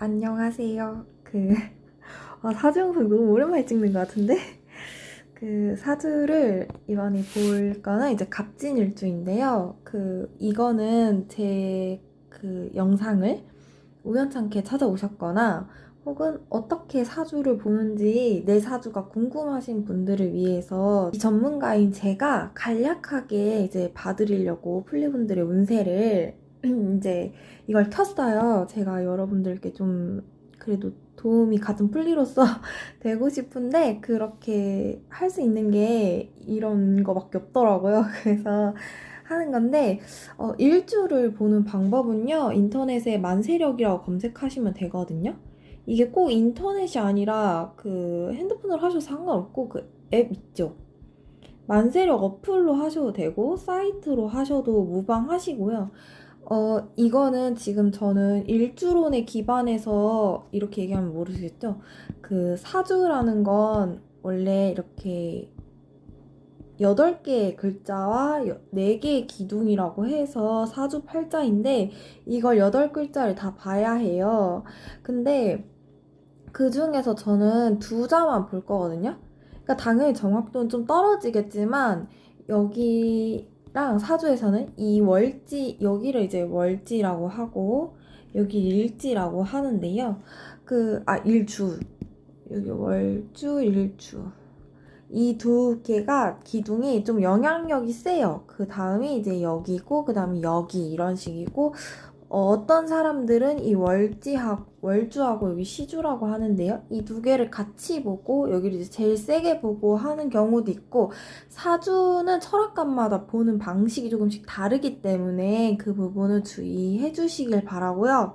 안녕하세요. 사주 영상 너무 오랜만에 찍는 것 같은데? 사주를 이번에 볼 거는 이제 갑진일주인데요. 이거는 제 영상을 우연찮게 찾아오셨거나 혹은 어떻게 사주를 보는지 내 사주가 궁금하신 분들을 위해서 이 전문가인 제가 간략하게 이제 봐드리려고 플리분들의 운세를 이제 이걸 켰어요. 제가 여러분들께 좀 그래도 도움이 가진 플리로서 되고 싶은데 그렇게 할 수 있는 게 이런 거밖에 없더라고요. 그래서 하는 건데 일주를 보는 방법은요, 인터넷에 만세력이라고 검색하시면 되거든요. 이게 꼭 인터넷이 아니라 핸드폰으로 하셔도 상관없고 앱 있죠. 만세력 어플로 하셔도 되고 사이트로 하셔도 무방하시고요. 이거는 지금 저는 일주론에 기반해서 이렇게 얘기하면 모르시겠죠? 사주라는 건 원래 이렇게 8개의 글자와 4개의 기둥이라고 해서 사주팔자인데 이걸 8글자를 다 봐야 해요. 근데 그 중에서 저는 2자만 볼 거거든요. 그러니까 당연히 정확도는 좀 떨어지겠지만 여기랑 사주에서는 이 월지, 여기를 이제 월지라고 하고 여기 일지라고 하는데요. 일주. 여기 월주, 일주. 이 2개가 기둥이 좀 영향력이 세요. 그 다음이 이제 여기고, 그 다음이 여기 이런 식이고, 어떤 사람들은 이 월주하고 여기 시주라고 하는데요. 이 2개를 같이 보고, 여기를 이제 제일 세게 보고 하는 경우도 있고, 사주는 철학관마다 보는 방식이 조금씩 다르기 때문에 그 부분을 주의해 주시길 바라고요.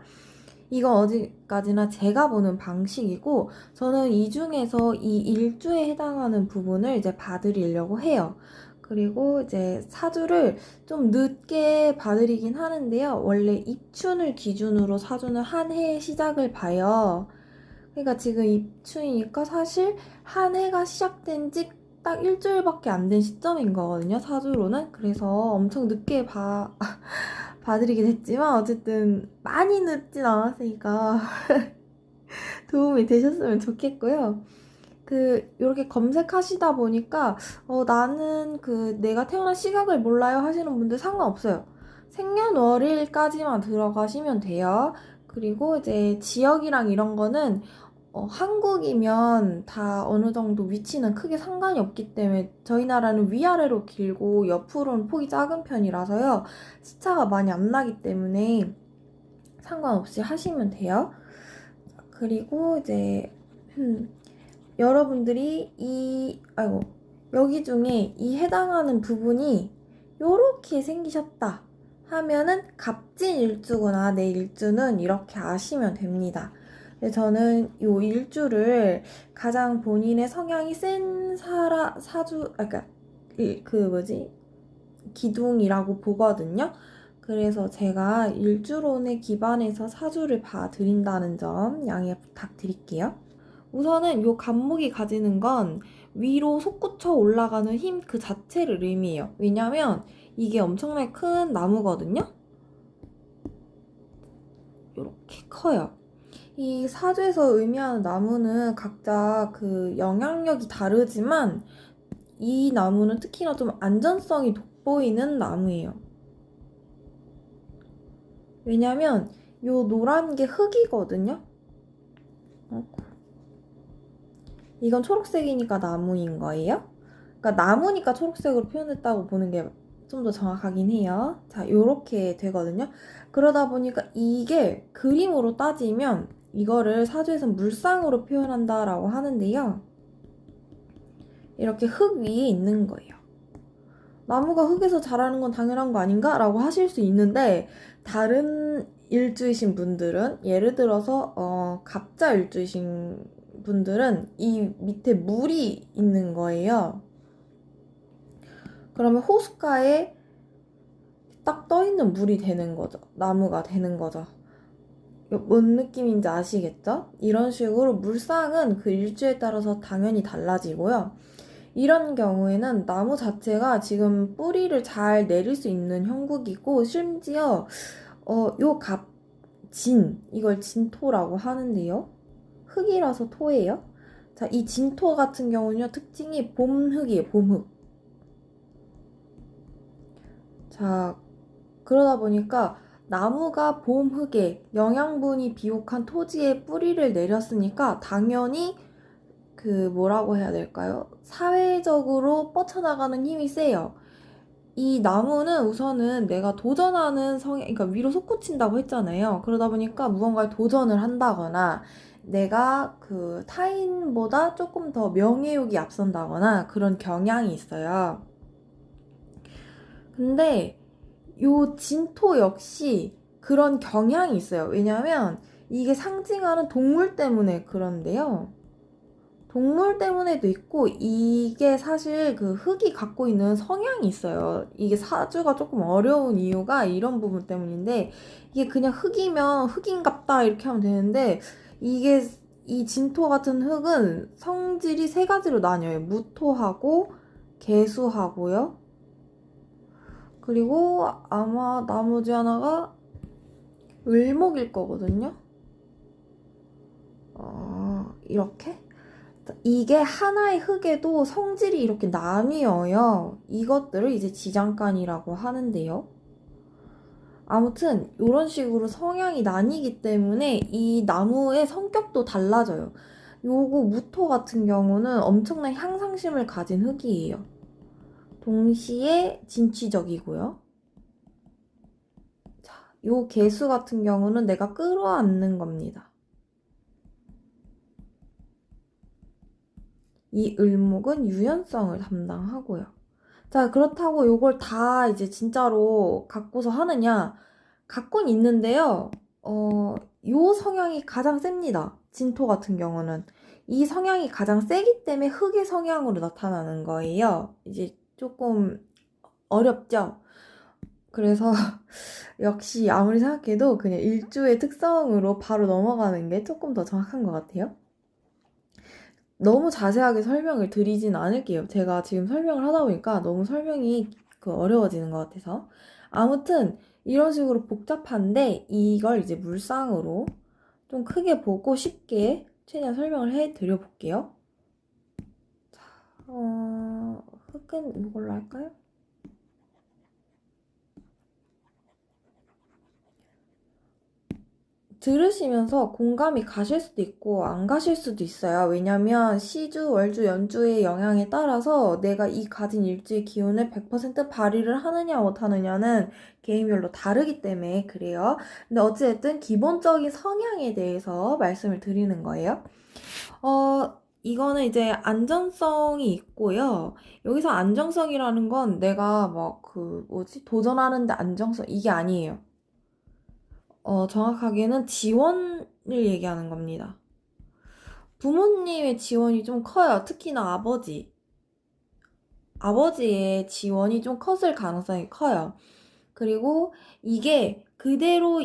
이건 어디까지나 제가 보는 방식이고 저는 이 중에서 이 일주에 해당하는 부분을 이제 봐드리려고 해요. 그리고 이제 사주를 좀 늦게 봐드리긴 하는데요. 원래 입춘을 기준으로 사주는 한 해의 시작을 봐요. 그러니까 지금 입춘이니까 사실 한 해가 시작된 지 딱 일주일밖에 안 된 시점인 거거든요. 사주로는. 그래서 엄청 늦게 봐드리긴 했지만 어쨌든 많이 늦진 않았으니까 도움이 되셨으면 좋겠고요. 이렇게 검색하시다 보니까 나는 내가 태어난 시각을 몰라요 하시는 분들 상관없어요. 생년월일까지만 들어가시면 돼요. 그리고 이제 지역이랑 이런 거는 한국이면 다 어느 정도 위치는 크게 상관이 없기 때문에 저희 나라는 위아래로 길고 옆으로는 폭이 작은 편이라서요. 시차가 많이 안 나기 때문에 상관없이 하시면 돼요. 그리고 이제 여러분들이 여기 중에 이 해당하는 부분이 요렇게 생기셨다 하면은 갑진 일주구나, 내 일주는 이렇게 아시면 됩니다. 저는 요 일주를 가장 본인의 성향이 센 사주, 기둥이라고 보거든요. 그래서 제가 일주론에 기반해서 사주를 봐드린다는 점 양해 부탁드릴게요. 우선은 요 간목이 가지는 건 위로 솟구쳐 올라가는 힘 그 자체를 의미해요. 왜냐면 이게 엄청나게 큰 나무거든요. 이렇게 커요. 이 사주에서 의미하는 나무는 각자 영향력이 다르지만 이 나무는 특히나 좀 안전성이 돋보이는 나무예요. 왜냐면 요 노란 게 흙이거든요. 이건 초록색이니까 나무인 거예요. 그러니까 나무니까 초록색으로 표현했다고 보는 게 좀 더 정확하긴 해요. 자, 요렇게 되거든요. 그러다 보니까 이게 그림으로 따지면 이거를 사주에서 물상으로 표현한다라고 하는데요. 이렇게 흙 위에 있는 거예요. 나무가 흙에서 자라는 건 당연한 거 아닌가? 라고 하실 수 있는데 다른 일주이신 분들은 예를 들어서 갑자 일주이신 분들은 이 밑에 물이 있는 거예요. 그러면 호숫가에 딱 떠있는 물이 되는 거죠. 나무가 되는 거죠. 뭔 느낌인지 아시겠죠? 이런 식으로 물상은 그 일주에 따라서 당연히 달라지고요. 이런 경우에는 나무 자체가 지금 뿌리를 잘 내릴 수 있는 형국이고 심지어 요 이걸 진토라고 하는데요. 흙이라서 토예요. 자, 이 진토 같은 경우는요, 특징이 봄흙이에요, 봄흙. 자, 그러다 보니까 나무가 봄흙에 영양분이 비옥한 토지에 뿌리를 내렸으니까 당연히 그 뭐라고 해야 될까요? 사회적으로 뻗쳐나가는 힘이 세요. 이 나무는 우선은 내가 도전하는 그러니까 위로 솟구친다고 했잖아요. 그러다 보니까 무언가에 도전을 한다거나 내가 그 타인보다 조금 더 명예욕이 앞선다거나 그런 경향이 있어요. 근데 요 진토 역시 그런 경향이 있어요. 왜냐면 이게 상징하는 동물 때문에 그런데요. 동물 때문에도 있고 이게 사실 그 흙이 갖고 있는 성향이 있어요. 이게 사주가 조금 어려운 이유가 이런 부분 때문인데 이게 그냥 흙이면 흙인갑다 이렇게 하면 되는데 이게 이 진토 같은 흙은 성질이 세 가지로 나뉘어요. 무토하고 개수하고요. 그리고 아마 나머지 하나가 을목일 거거든요. 이렇게 이게 하나의 흙에도 성질이 이렇게 나뉘어요. 이것들을 이제 지장간이라고 하는데요. 아무튼 이런 식으로 성향이 나뉘기 때문에 이 나무의 성격도 달라져요. 요거 무토 같은 경우는 엄청난 향상심을 가진 흙이에요. 동시에 진취적이고요. 자, 요 개수 같은 경우는 내가 끌어안는 겁니다. 이 을목은 유연성을 담당하고요. 자, 그렇다고 요걸 다 이제 진짜로 갖고서 하느냐? 갖고는 있는데요. 요 성향이 가장 셉니다. 진토 같은 경우는. 이 성향이 가장 세기 때문에 흙의 성향으로 나타나는 거예요. 이제 조금 어렵죠? 그래서 역시 아무리 생각해도 그냥 일주의 특성으로 바로 넘어가는 게 조금 더 정확한 것 같아요. 너무 자세하게 설명을 드리진 않을게요. 제가 지금 설명을 하다 보니까 너무 설명이 어려워지는 것 같아서. 아무튼 이런 식으로 복잡한데 이걸 이제 물상으로 좀 크게 보고 쉽게 최대한 설명을 해드려 볼게요. 자, 흙은 이걸로 할까요? 들으시면서 공감이 가실 수도 있고 안 가실 수도 있어요. 왜냐면 시주, 월주, 연주의 영향에 따라서 내가 이 가진 일주의 기운을 100% 발휘를 하느냐 못하느냐는 개인별로 다르기 때문에 그래요. 근데 어찌됐든 기본적인 성향에 대해서 말씀을 드리는 거예요. 이거는 이제 안정성이 있고요. 여기서 안정성이라는 건 내가 도전하는데 안정성 이게 아니에요. 정확하게는 지원을 얘기하는 겁니다. 부모님의 지원이 좀 커요. 특히나 아버지. 아버지의 지원이 좀 컸을 가능성이 커요. 그리고 이게 그대로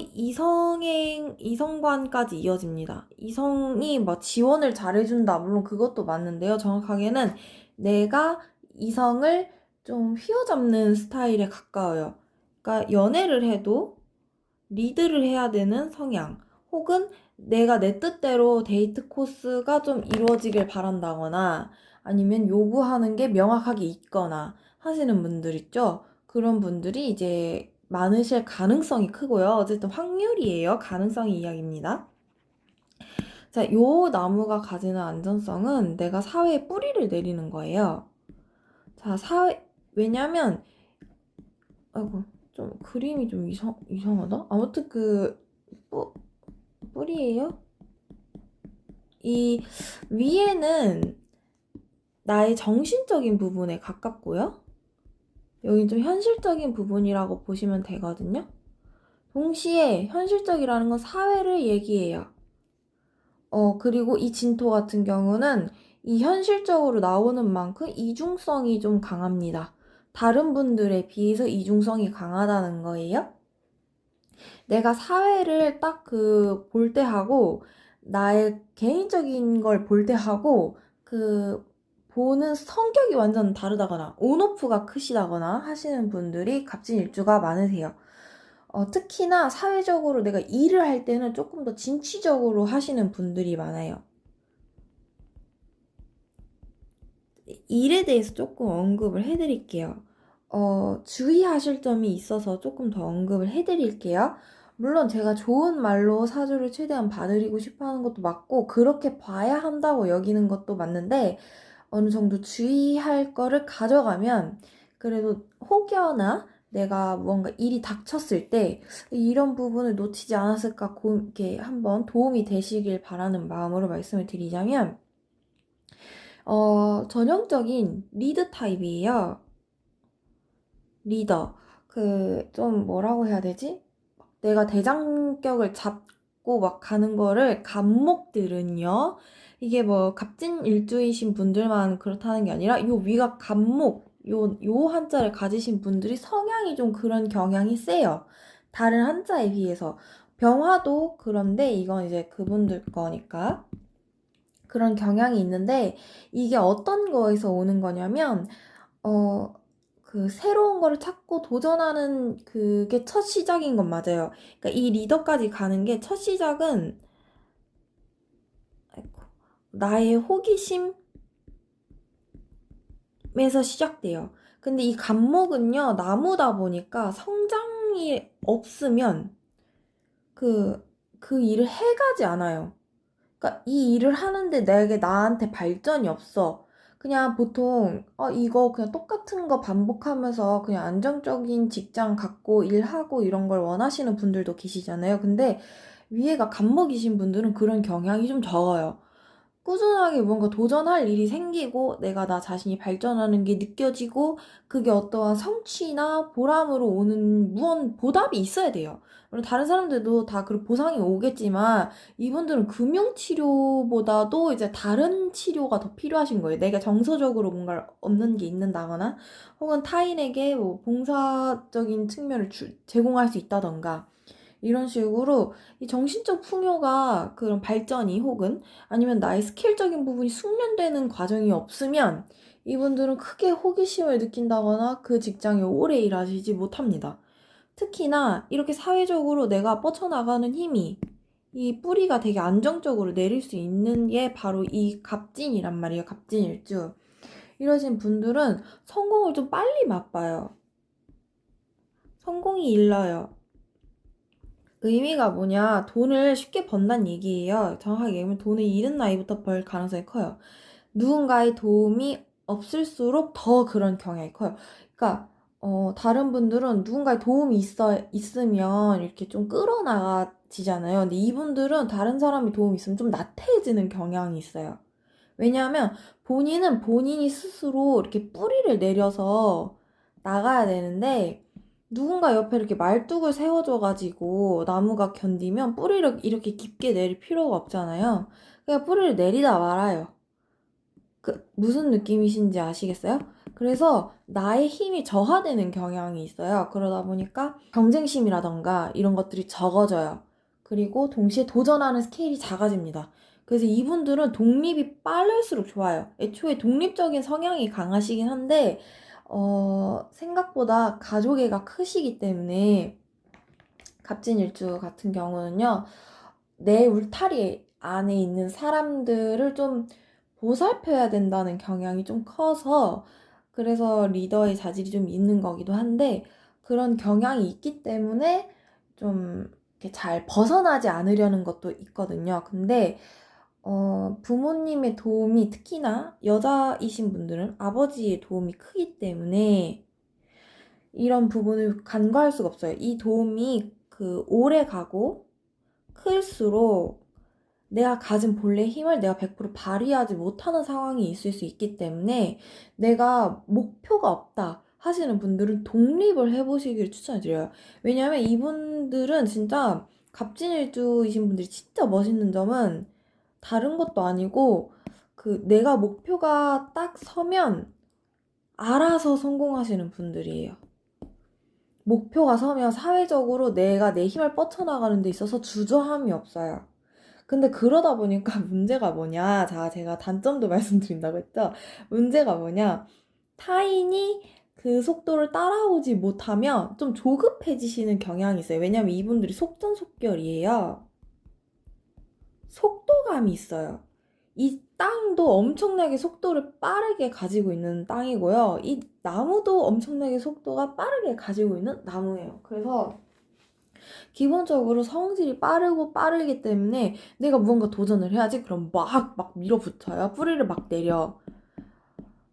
이성관까지 이어집니다. 이성이 지원을 잘해준다. 물론 그것도 맞는데요. 정확하게는 내가 이성을 좀 휘어잡는 스타일에 가까워요. 그러니까 연애를 해도 리드를 해야 되는 성향, 혹은 내가 내 뜻대로 데이트 코스가 좀 이루어지길 바란다거나 아니면 요구하는 게 명확하게 있거나 하시는 분들 있죠? 그런 분들이 이제 많으실 가능성이 크고요. 어쨌든 확률이에요. 가능성이 이야기입니다. 자, 요 나무가 가지는 안전성은 내가 사회에 뿌리를 내리는 거예요. 자, 왜냐면, 아이고, 좀 그림이 좀 이상하다? 아무튼 뿌리예요? 이 위에는 나의 정신적인 부분에 가깝고요. 여긴 좀 현실적인 부분이라고 보시면 되거든요. 동시에 현실적이라는 건 사회를 얘기해요. 그리고 이 진토 같은 경우는 이 현실적으로 나오는 만큼 이중성이 좀 강합니다. 다른 분들에 비해서 이중성이 강하다는 거예요. 내가 사회를 딱 볼 때 하고 나의 개인적인 걸 볼 때 하고 보는 성격이 완전 다르다거나 온오프가 크시다거나 하시는 분들이 갑진일주가 많으세요. 특히나 사회적으로 내가 일을 할 때는 조금 더 진취적으로 하시는 분들이 많아요. 일에 대해서 조금 언급을 해드릴게요. 주의하실 점이 있어서 조금 더 언급을 해드릴게요. 물론 제가 좋은 말로 사주를 최대한 봐드리고 싶어 하는 것도 맞고, 그렇게 봐야 한다고 여기는 것도 맞는데, 어느 정도 주의할 거를 가져가면, 그래도 혹여나 내가 뭔가 일이 닥쳤을 때, 이런 부분을 놓치지 않았을까, 이렇게 한번 도움이 되시길 바라는 마음으로 말씀을 드리자면, 전형적인 리드 타입이에요. 리더. 좀 뭐라고 해야 되지? 내가 대장격을 잡고 막 가는 거를 갑목들은요. 이게 뭐 갑진 일주이신 분들만 그렇다는 게 아니라 요 위가 갑목, 요 한자를 가지신 분들이 성향이 좀 그런 경향이 세요. 다른 한자에 비해서. 병화도 그런데 이건 이제 그분들 거니까. 그런 경향이 있는데 이게 어떤 거에서 오는 거냐면 어, 새로운 거를 찾고 도전하는 그게 첫 시작인 건 맞아요. 그러니까 이 리더까지 가는 게 첫 시작은 아이고, 나의 호기심에서 시작돼요. 근데 이 갑목은요, 나무다 보니까 성장이 없으면 그 일을 해가지 않아요. 그러니까 이 일을 하는데 나한테 발전이 없어. 그냥 보통 이거 그냥 똑같은 거 반복하면서 그냥 안정적인 직장 갖고 일하고 이런 걸 원하시는 분들도 계시잖아요. 근데 위에가 갑목이신 분들은 그런 경향이 좀 적어요. 꾸준하게 뭔가 도전할 일이 생기고 내가 나 자신이 발전하는 게 느껴지고 그게 어떠한 성취나 보람으로 오는 보답이 있어야 돼요. 물론 다른 사람들도 다 그런 보상이 오겠지만 이분들은 금융치료보다도 이제 다른 치료가 더 필요하신 거예요. 내가 정서적으로 뭔가 얻는 게 있는다거나 혹은 타인에게 뭐 봉사적인 측면을 제공할 수 있다던가 이런 식으로 이 정신적 풍요가 그런 발전이 혹은 아니면 나의 스킬적인 부분이 숙련되는 과정이 없으면 이분들은 크게 호기심을 느낀다거나 그 직장에 오래 일하시지 못합니다. 특히나 이렇게 사회적으로 내가 뻗쳐나가는 힘이 이 뿌리가 되게 안정적으로 내릴 수 있는 게 바로 이 갑진이란 말이에요. 갑진일주. 이러신 분들은 성공을 좀 빨리 맛봐요. 성공이 일러요. 의미가 뭐냐, 돈을 쉽게 번다는 얘기예요. 정확하게 얘기하면 돈을 이른 나이부터 벌 가능성이 커요. 누군가의 도움이 없을수록 더 그런 경향이 커요. 그러니까 다른 분들은 누군가의 도움이 있으면 이렇게 좀 끌어나가지잖아요. 근데 이분들은 다른 사람이 도움이 있으면 좀 나태해지는 경향이 있어요. 왜냐하면 본인은 본인이 스스로 이렇게 뿌리를 내려서 나가야 되는데 누군가 옆에 이렇게 말뚝을 세워줘가지고 나무가 견디면 뿌리를 이렇게 깊게 내릴 필요가 없잖아요. 그냥 뿌리를 내리다 말아요. 무슨 느낌이신지 아시겠어요? 그래서 나의 힘이 저하되는 경향이 있어요. 그러다 보니까 경쟁심이라던가 이런 것들이 적어져요. 그리고 동시에 도전하는 스케일이 작아집니다. 그래서 이분들은 독립이 빠를수록 좋아요. 애초에 독립적인 성향이 강하시긴 한데, 생각보다 가족애가 크시기 때문에, 갑진일주 같은 경우는요, 내 울타리 안에 있는 사람들을 좀 보살펴야 된다는 경향이 좀 커서 그래서 리더의 자질이 좀 있는 거기도 한데 그런 경향이 있기 때문에 좀 이렇게 잘 벗어나지 않으려는 것도 있거든요. 근데 부모님의 도움이 특히나 여자이신 분들은 아버지의 도움이 크기 때문에 이런 부분을 간과할 수가 없어요. 이 도움이 오래 가고 클수록 내가 가진 본래 힘을 내가 100% 발휘하지 못하는 상황이 있을 수 있기 때문에 내가 목표가 없다 하시는 분들은 독립을 해보시길 추천드려요. 왜냐하면 이분들은 진짜 갑진일주이신 분들이 진짜 멋있는 점은 다른 것도 아니고 내가 목표가 딱 서면 알아서 성공하시는 분들이에요. 목표가 서면 사회적으로 내가 내 힘을 뻗쳐나가는 데 있어서 주저함이 없어요. 근데 그러다 보니까 문제가 뭐냐. 자, 제가 단점도 말씀드린다고 했죠. 문제가 뭐냐. 타인이 그 속도를 따라오지 못하면 좀 조급해지시는 경향이 있어요. 왜냐면 이분들이 속전속결이에요. 속도감이 있어요. 이 땅도 엄청나게 속도를 빠르게 가지고 있는 땅이고요. 이 나무도 엄청나게 속도가 빠르게 가지고 있는 나무예요. 그래서 기본적으로 성질이 빠르기 때문에 내가 무언가 도전을 해야지 그럼 막 밀어붙여요. 뿌리를 막 내려.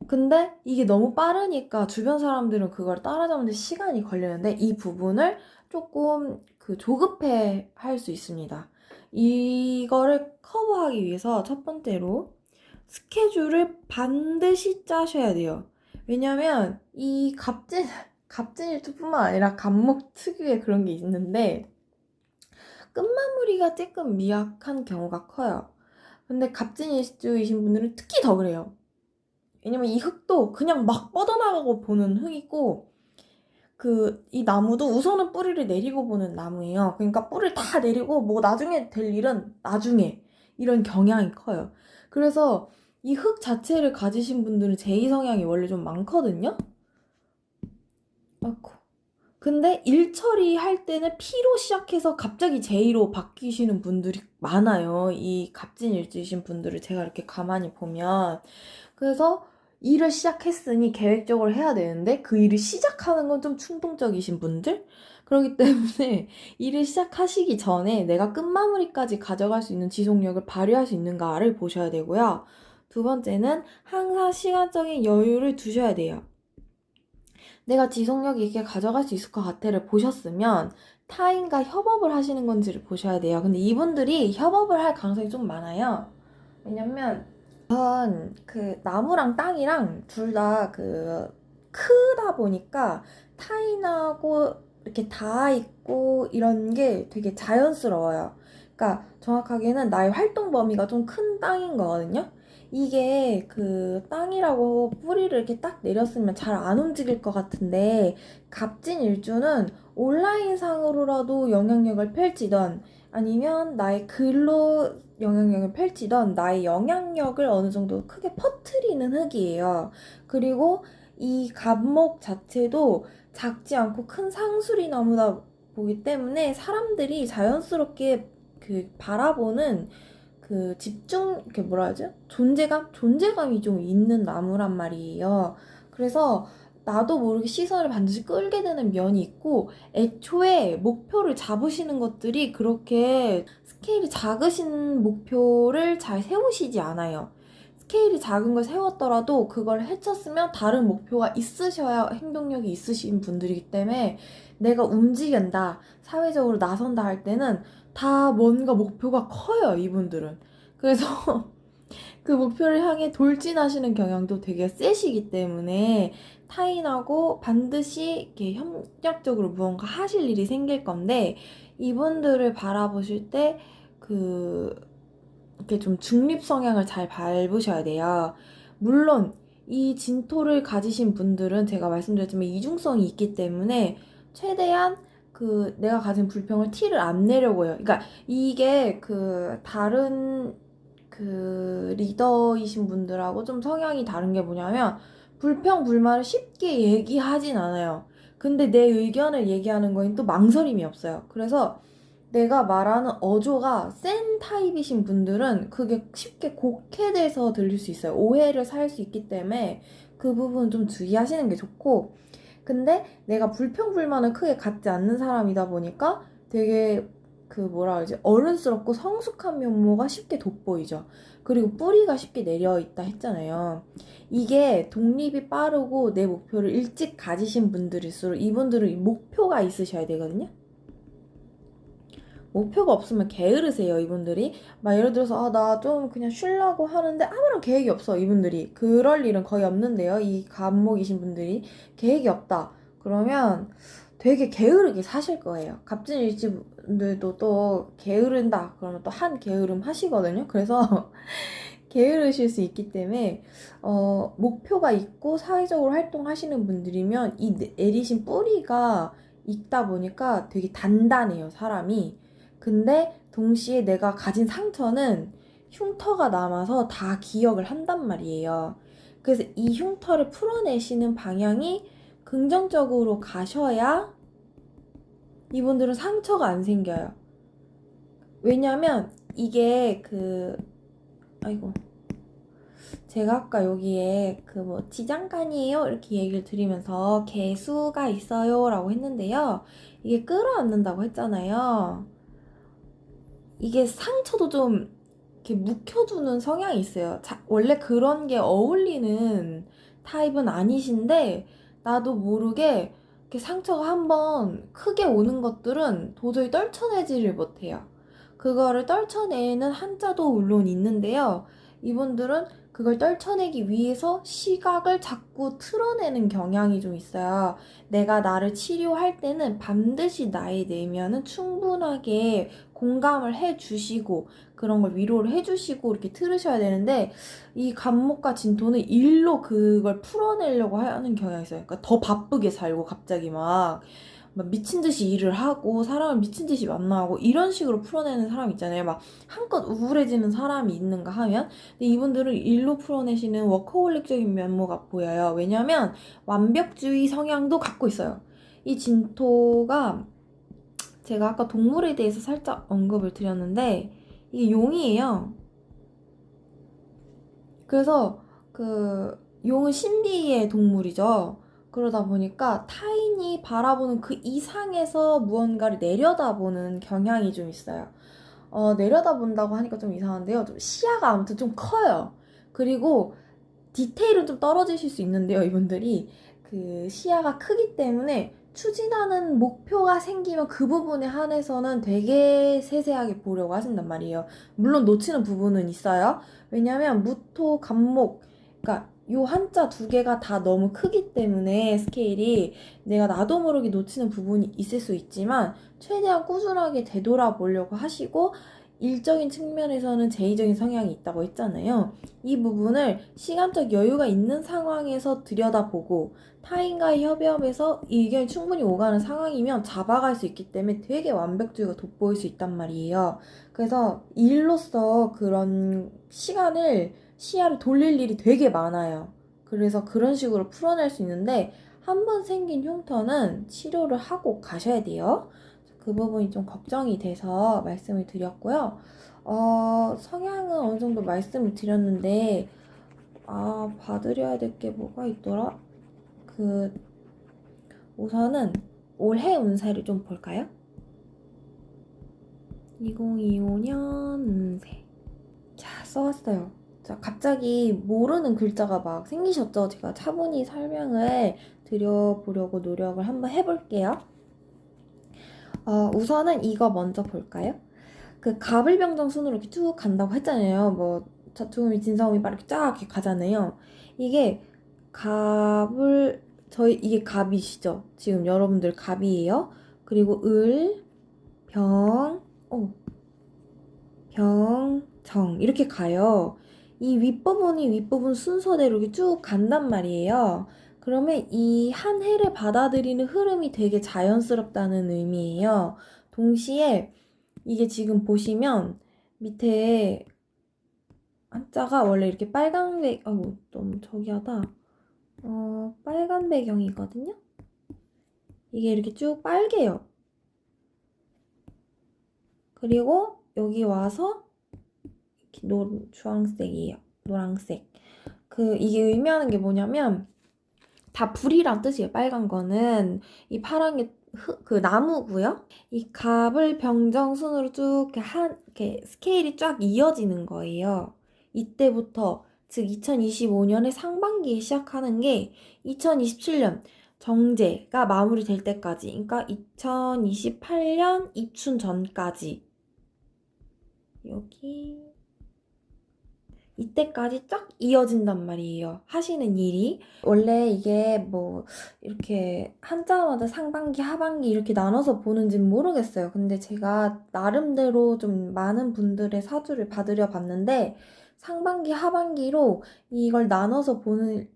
근데 이게 너무 빠르니까 주변 사람들은 그걸 따라잡는데 시간이 걸리는데 이 부분을 조금 조급해 할 수 있습니다. 이거를 커버하기 위해서 첫 번째로 스케줄을 반드시 짜셔야 돼요. 왜냐면 이 갑진일주뿐만 아니라 갑목 특유의 그런 게 있는데 끝마무리가 조금 미약한 경우가 커요. 근데 갑진일주이신 분들은 특히 더 그래요. 왜냐면 이 흙도 그냥 막 뻗어나가고 보는 흙이고 이 나무도 우선은 뿌리를 내리고 보는 나무예요. 그러니까 뿌리를 다 내리고 뭐 나중에 될 일은 나중에 이런 경향이 커요. 그래서 이 흙 자체를 가지신 분들은 제2 성향이 원래 좀 많거든요. 아이고. 근데 일 처리할 때는 P로 시작해서 갑자기 J로 바뀌시는 분들이 많아요. 이 갑진일주이신 분들을 제가 이렇게 가만히 보면. 그래서 일을 시작했으니 계획적으로 해야 되는데 그 일을 시작하는 건 좀 충동적이신 분들? 그렇기 때문에 일을 시작하시기 전에 내가 끝마무리까지 가져갈 수 있는 지속력을 발휘할 수 있는가를 보셔야 되고요. 두 번째는 항상 시간적인 여유를 두셔야 돼요. 내가 지속력 있게 가져갈 수 있을 것 같아를 보셨으면 타인과 협업을 하시는 건지를 보셔야 돼요. 근데 이분들이 협업을 할 가능성이 좀 많아요. 왜냐면 나무랑 땅이랑 둘 다 크다 보니까 타인하고 이렇게 닿아 있고 이런 게 되게 자연스러워요. 그러니까 정확하게는 나의 활동 범위가 좀 큰 땅인 거거든요. 이게 땅이라고 뿌리를 이렇게 딱 내렸으면 잘 안 움직일 것 같은데 갑진일주는 온라인상으로라도 영향력을 펼치던 아니면 나의 글로 영향력을 펼치던 나의 영향력을 어느 정도 크게 퍼뜨리는 흙이에요. 그리고 이 갑목 자체도 작지 않고 큰 상수리 나무다 보기 때문에 사람들이 자연스럽게 바라보는 이렇게 뭐라 하죠? 존재감이 좀 있는 나무란 말이에요. 그래서 나도 모르게 시선을 반드시 끌게 되는 면이 있고, 애초에 목표를 잡으시는 것들이 그렇게 스케일이 작으신 목표를 잘 세우시지 않아요. 스케일이 작은 걸 세웠더라도 그걸 헤쳤으면 다른 목표가 있으셔야 행동력이 있으신 분들이기 때문에 내가 움직인다, 사회적으로 나선다 할 때는 다 뭔가 목표가 커요, 이분들은. 그래서 그 목표를 향해 돌진하시는 경향도 되게 세시기 때문에 타인하고 반드시 이렇게 협력적으로 무언가 하실 일이 생길 건데 이분들을 바라보실 때 이렇게 좀 중립 성향을 잘 밟으셔야 돼요. 물론 이 진토를 가지신 분들은 제가 말씀드렸지만 이중성이 있기 때문에 최대한 내가 가진 불평을 티를 안 내려고 해요. 그러니까 이게 다른 리더이신 분들하고 좀 성향이 다른 게 뭐냐면 불평 불만을 쉽게 얘기하진 않아요. 근데 내 의견을 얘기하는 거엔 또 망설임이 없어요. 그래서 내가 말하는 어조가 센 타입이신 분들은 그게 쉽게 곡해돼서 들릴 수 있어요. 오해를 살 수 있기 때문에 그 부분 좀 주의하시는 게 좋고, 근데 내가 불평불만을 크게 갖지 않는 사람이다 보니까 되게 뭐라 그러지? 어른스럽고 성숙한 면모가 쉽게 돋보이죠. 그리고 뿌리가 쉽게 내려있다 했잖아요. 이게 독립이 빠르고 내 목표를 일찍 가지신 분들일수록 이분들은 목표가 있으셔야 되거든요. 목표가 없으면 게으르세요, 이분들이. 막 예를 들어서 나 좀 그냥 쉬려고 하는데 아무런 계획이 없어, 이분들이. 그럴 일은 거의 없는데요, 이 갑목이신 분들이. 계획이 없다 그러면 되게 게으르게 사실 거예요. 갑진일지 분들도 또 게으른다 그러면 또 한 게으름 하시거든요. 그래서 게으르실 수 있기 때문에 목표가 있고 사회적으로 활동하시는 분들이면 이 내리신 뿌리가 있다 보니까 되게 단단해요, 사람이. 근데 동시에 내가 가진 상처는 흉터가 남아서 다 기억을 한단 말이에요. 그래서 이 흉터를 풀어내시는 방향이 긍정적으로 가셔야 이분들은 상처가 안 생겨요. 왜냐면 이게 아이고, 제가 아까 여기에 지장간이에요 이렇게 얘기를 드리면서 개수가 있어요 라고 했는데요. 이게 끌어안는다고 했잖아요. 이게 상처도 좀 이렇게 묵혀두는 성향이 있어요. 원래 그런 게 어울리는 타입은 아니신데 나도 모르게 이렇게 상처가 한번 크게 오는 것들은 도저히 떨쳐내지를 못해요. 그거를 떨쳐내는 한자도 물론 있는데요. 이분들은 그걸 떨쳐내기 위해서 시각을 자꾸 틀어내는 경향이 좀 있어요. 내가 나를 치료할 때는 반드시 나의 내면은 충분하게 공감을 해주시고 그런 걸 위로를 해주시고 이렇게 들으셔야 되는데 이 간목과 진토는 일로 그걸 풀어내려고 하는 경향이 있어요. 그러니까 더 바쁘게 살고 갑자기 막 미친 듯이 일을 하고 사람을 미친 듯이 만나고 이런 식으로 풀어내는 사람 있잖아요. 막 한껏 우울해지는 사람이 있는가 하면 근데 이분들은 일로 풀어내시는 워커홀릭적인 면모가 보여요. 왜냐면 완벽주의 성향도 갖고 있어요. 이 진토가 제가 아까 동물에 대해서 살짝 언급을 드렸는데 이게 용이에요. 그래서 용은 신비의 동물이죠. 그러다 보니까 타인이 바라보는 그 이상에서 무언가를 내려다보는 경향이 좀 있어요. 내려다본다고 하니까 좀 이상한데요. 좀 시야가 아무튼 좀 커요. 그리고 디테일은 좀 떨어지실 수 있는데요, 이분들이. 시야가 크기 때문에 추진하는 목표가 생기면 그 부분에 한해서는 되게 세세하게 보려고 하신단 말이에요. 물론 놓치는 부분은 있어요. 왜냐면 무토, 간목, 그러니까 요 한자 두 개가 다 너무 크기 때문에 스케일이 내가 나도 모르게 놓치는 부분이 있을 수 있지만 최대한 꾸준하게 되돌아보려고 하시고 일적인 측면에서는 제의적인 성향이 있다고 했잖아요. 이 부분을 시간적 여유가 있는 상황에서 들여다보고 타인과의 협업에서 의견이 충분히 오가는 상황이면 잡아갈 수 있기 때문에 되게 완벽주의가 돋보일 수 있단 말이에요. 그래서 일로서 그런 시야를 돌릴 일이 되게 많아요. 그래서 그런 식으로 풀어낼 수 있는데 한 번 생긴 흉터는 치료를 하고 가셔야 돼요. 그 부분이 좀 걱정이 돼서 말씀을 드렸고요. 성향은 어느 정도 말씀을 드렸는데, 봐드려야 될 게 뭐가 있더라? 우선은 올해 운세를 좀 볼까요? 2025년 운세. 자, 써왔어요. 자, 갑자기 모르는 글자가 막 생기셨죠? 제가 차분히 설명을 드려보려고 노력을 한번 해볼게요. 우선은 이거 먼저 볼까요? 가불병정 순으로 이렇게 쭉 간다고 했잖아요. 뭐 자투음이 진사음이 막 이렇게 쫙 이렇게 가잖아요. 이게 이게 갑이시죠? 지금 여러분들 갑이에요. 그리고 병, 정 이렇게 가요. 이 윗부분 순서대로 이렇게 쭉 간단 말이에요. 그러면 이 한 해를 받아들이는 흐름이 되게 자연스럽다는 의미예요. 동시에 이게 지금 보시면 밑에 한자가 원래 이렇게 너무 저기하다. 빨간 배경이거든요? 이게 이렇게 쭉 빨개요. 그리고 여기 와서 이렇게 주황색이에요. 노란색. 이게 의미하는 게 뭐냐면, 다 불이란 뜻이에요. 빨간 거는. 이 파란 게 나무고요. 이 갑을 병정순으로 쭉 이렇게 스케일이 쫙 이어지는 거예요. 이때부터 즉 2025년의 상반기에 시작하는 게 2027년 정제가 마무리될 때까지, 그러니까 2028년 입춘 전까지 여기 이때까지 쫙 이어진단 말이에요. 하시는 일이. 원래 이게 뭐 이렇게 한자마다 상반기, 하반기 이렇게 나눠서 보는지는 모르겠어요. 근데 제가 나름대로 좀 많은 분들의 사주를 봐드려 봤는데 상반기, 하반기로 이걸 나눠서 볼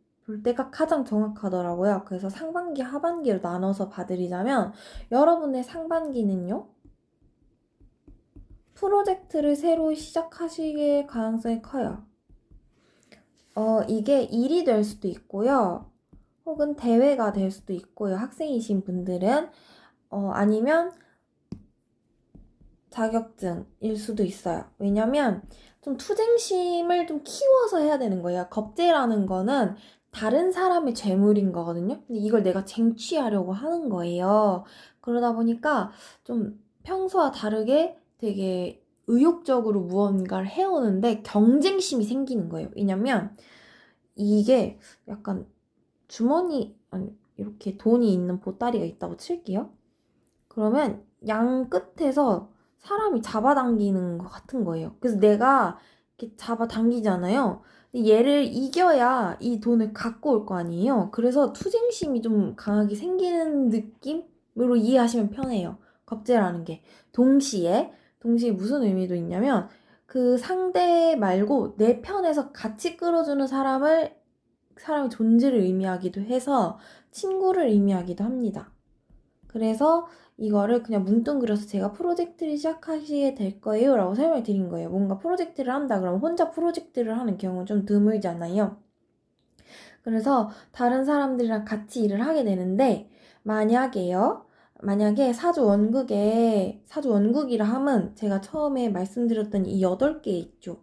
때가 가장 정확하더라고요. 그래서 상반기, 하반기로 나눠서 봐드리자면 여러분의 상반기는요. 프로젝트를 새로 시작하실 가능성이 커요. 이게 일이 될 수도 있고요. 혹은 대회가 될 수도 있고요. 학생이신 분들은 아니면 자격증일 수도 있어요. 왜냐면 좀 투쟁심을 좀 키워서 해야 되는 거예요. 겁제라는 거는 다른 사람의 재물인 거거든요. 근데 이걸 내가 쟁취하려고 하는 거예요. 그러다 보니까 좀 평소와 다르게 되게 의욕적으로 무언가를 해오는데 경쟁심이 생기는 거예요. 왜냐면 이게 약간 주머니, 아니, 이렇게 돈이 있는 보따리가 있다고 칠게요. 그러면 양 끝에서 사람이 잡아당기는 것 같은 거예요. 그래서 내가 이렇게 잡아당기잖아요. 근데 얘를 이겨야 이 돈을 갖고 올 거 아니에요. 그래서 투쟁심이 좀 강하게 생기는 느낌으로 이해하시면 편해요. 겁제라는 게. 동시에 무슨 의미도 있냐면 그 상대 말고 내 편에서 같이 끌어주는 사람의 존재를 의미하기도 해서 친구를 의미하기도 합니다. 그래서 이거를 그냥 뭉뚱그려서 제가 프로젝트를 시작하시게 될 거예요 라고 설명을 드린 거예요. 뭔가 프로젝트를 한다 그러면 혼자 프로젝트를 하는 경우는 좀 드물잖아요. 그래서 다른 사람들이랑 같이 일을 하게 되는데 만약에 사주 원국이라 함은 제가 처음에 말씀드렸던 이 8개 있죠.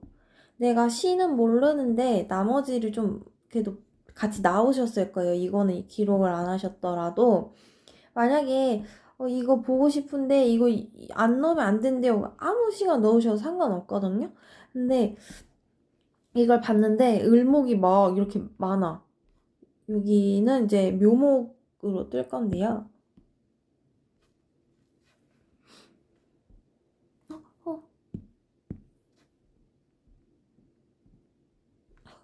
내가 시는 모르는데 나머지를 좀 그래도 같이 나오셨을 거예요. 이거는 기록을 안 하셨더라도 만약에 이거 보고 싶은데 이거 안 넣으면 안 된대요. 아무 시간 넣으셔도 상관없거든요. 근데 이걸 봤는데 을목이 막 이렇게 많아. 여기는 이제 묘목으로 뜰 건데요. 어,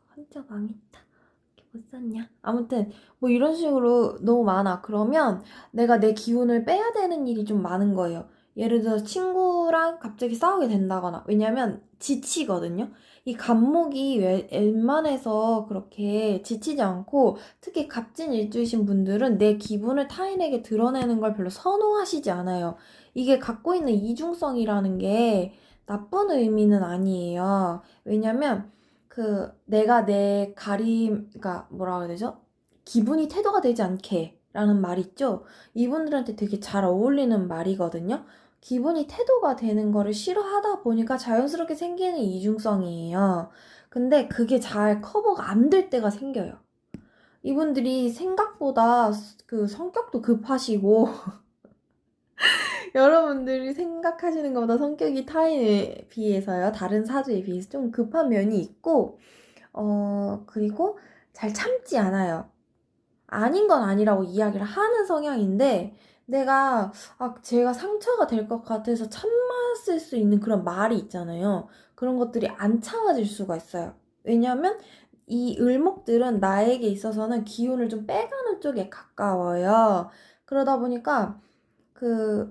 한자 망했다. 못 썼냐? 아무튼 뭐 이런 식으로 너무 많아. 그러면 내가 내 기운을 빼야 되는 일이 좀 많은 거예요. 예를 들어서 친구랑 갑자기 싸우게 된다거나. 왜냐면 지치거든요. 이 갑목이 웬만해서 그렇게 지치지 않고 특히 갑진일주이신 분들은 내 기분을 타인에게 드러내는 걸 별로 선호하시지 않아요. 이게 갖고 있는 이중성이라는 게 나쁜 의미는 아니에요. 왜냐면 내가 그러니까 뭐라 그래야 되죠? 기분이 태도가 되지 않게 라는 말 있죠? 이분들한테 되게 잘 어울리는 말이거든요? 기분이 태도가 되는 거를 싫어하다 보니까 자연스럽게 생기는 이중성이에요. 근데 그게 잘 커버가 안 될 때가 생겨요. 이분들이 생각보다 그 성격도 급하시고, 여러분들이 생각하시는 것보다 성격이 타인에 비해서요, 다른 사주에 비해서 좀 급한 면이 있고, 그리고 잘 참지 않아요. 아닌 건 아니라고 이야기를 하는 성향인데, 제가 상처가 될 것 같아서 참았을 수 있는 그런 말이 있잖아요. 그런 것들이 안 참아질 수가 있어요. 왜냐면, 이 을목들은 나에게 있어서는 기운을 좀 빼가는 쪽에 가까워요. 그러다 보니까,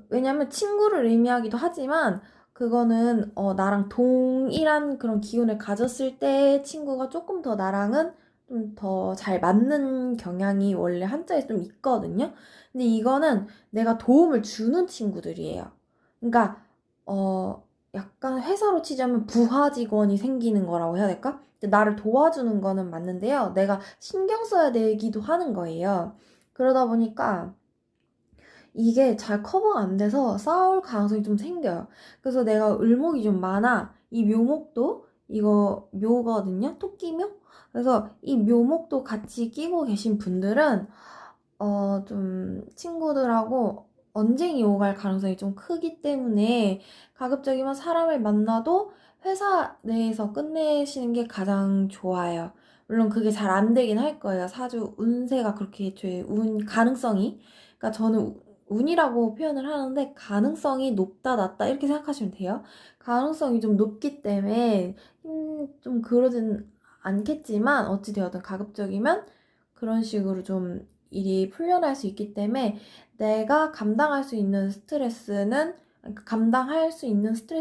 왜냐면 친구를 의미하기도 하지만, 그거는 나랑 동일한 그런 기운을 가졌을 때 친구가 조금 더 나랑은 좀 더 잘 맞는 경향이 원래 한자에 좀 있거든요. 근데 이거는 내가 도움을 주는 친구들이에요. 그러니까 약간 회사로 치자면 부하 직원이 생기는 거라고 해야 될까? 근데 나를 도와주는 거는 맞는데요. 내가 신경 써야 되기도 하는 거예요. 그러다 보니까 이게 잘 커버가 안 돼서 싸울 가능성이 좀 생겨요. 그래서 내가 을목이 좀 많아. 이 묘목도 이거 묘거든요. 토끼묘? 그래서 이 묘목도 같이 끼고 계신 분들은 좀 친구들하고 언쟁이 오갈 가능성이 좀 크기 때문에 가급적이면 사람을 만나도 회사 내에서 끝내시는 게 가장 좋아요. 물론 그게 잘 안 되긴 할 거예요. 사주 운세가 그렇게 애초에 가능성이. 그러니까 저는 운이라고 표현을 하는데 가능성이 높다 낮다 이렇게 생각하시면 돼요. 가능성이 좀 높기 때문에 좀 그러진 않겠지만 어찌 되었든 가급적이면 그런 식으로 좀 일이 풀려날 수 있기 때문에 내가 감당할 수 있는 스트레스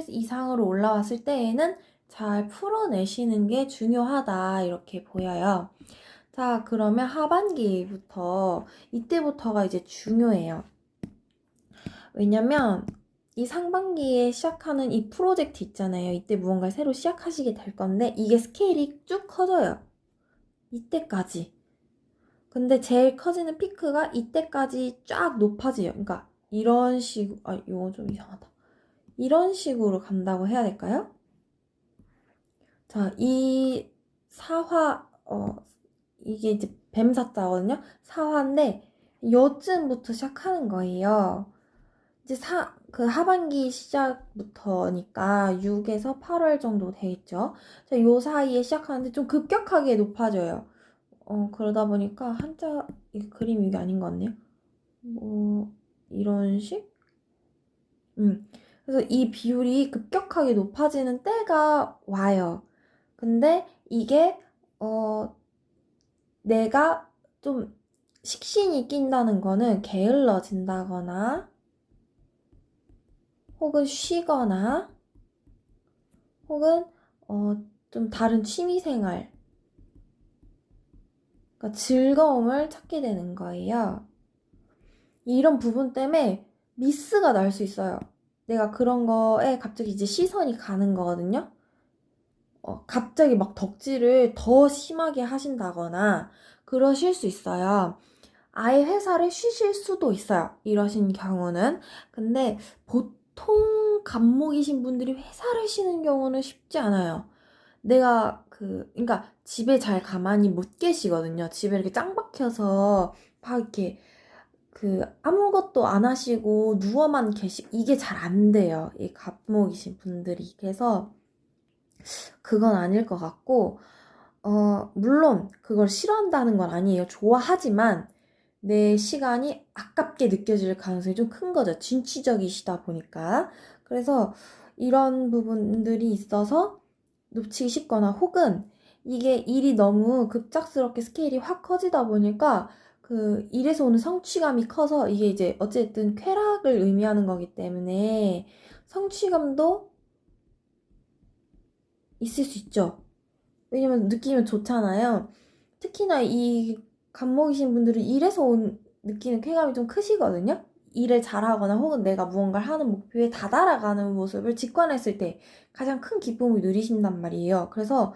이상으로 올라왔을 때에는 잘 풀어내시는 게 중요하다 이렇게 보여요. 자, 그러면 하반기부터 이때부터가 이제 중요해요. 왜냐면 이 상반기에 시작하는 이 프로젝트 있잖아요. 이때 무언가를 새로 시작하시게 될 건데 이게 스케일이 쭉 커져요. 이때까지. 근데 제일 커지는 피크가 이때까지 쫙 높아져요. 그러니까 이런 식으로, 이거 좀 이상하다. 이런 식으로 간다고 해야 될까요? 자, 이 사화, 이게 이제 뱀사자거든요? 사화인데, 요쯤부터 시작하는 거예요. 이제 그 하반기 시작부터니까 6에서 8월 정도 되겠죠? 자, 요 사이에 시작하는데 좀 급격하게 높아져요. 그러다 보니까 한자, 이 그림 이게 아닌 것 같네요. 뭐, 이런 식? 그래서 이 비율이 급격하게 높아지는 때가 와요. 근데 이게, 내가 좀 식신이 낀다는 거는 게을러진다거나, 혹은 쉬거나, 혹은, 좀 다른 취미생활, 그러니까 즐거움을 찾게 되는 거예요. 이런 부분 때문에 미스가 날 수 있어요. 내가 그런 거에 갑자기 이제 시선이 가는 거거든요. 갑자기 막 덕질을 더 심하게 하신다거나 그러실 수 있어요. 아예 회사를 쉬실 수도 있어요. 이러신 경우는. 근데 보통 갑목이신 분들이 회사를 쉬는 경우는 쉽지 않아요. 내가 그러니까 집에 잘 가만히 못 계시거든요. 집에 이렇게 짱 박혀서 막 이렇게 아무것도 안 하시고 누워만 이게 잘 안 돼요. 이 갑목이신 분들이. 그래서 그건 아닐 것 같고, 물론 그걸 싫어한다는 건 아니에요. 좋아하지만 내 시간이 아깝게 느껴질 가능성이 좀 큰 거죠. 진취적이시다 보니까. 그래서 이런 부분들이 있어서 놓치기 쉽거나 혹은 이게 일이 너무 급작스럽게 스케일이 확 커지다 보니까 그 일에서 오는 성취감이 커서 이게 이제 어쨌든 쾌락을 의미하는 거기 때문에 성취감도 있을 수 있죠. 왜냐면 느끼면 좋잖아요. 특히나 이 간목이신 분들은 일에서 느끼는 쾌감이 좀 크시거든요. 일을 잘하거나 혹은 내가 무언가를 하는 목표에 다다라가는 모습을 직관했을 때 가장 큰 기쁨을 누리신단 말이에요. 그래서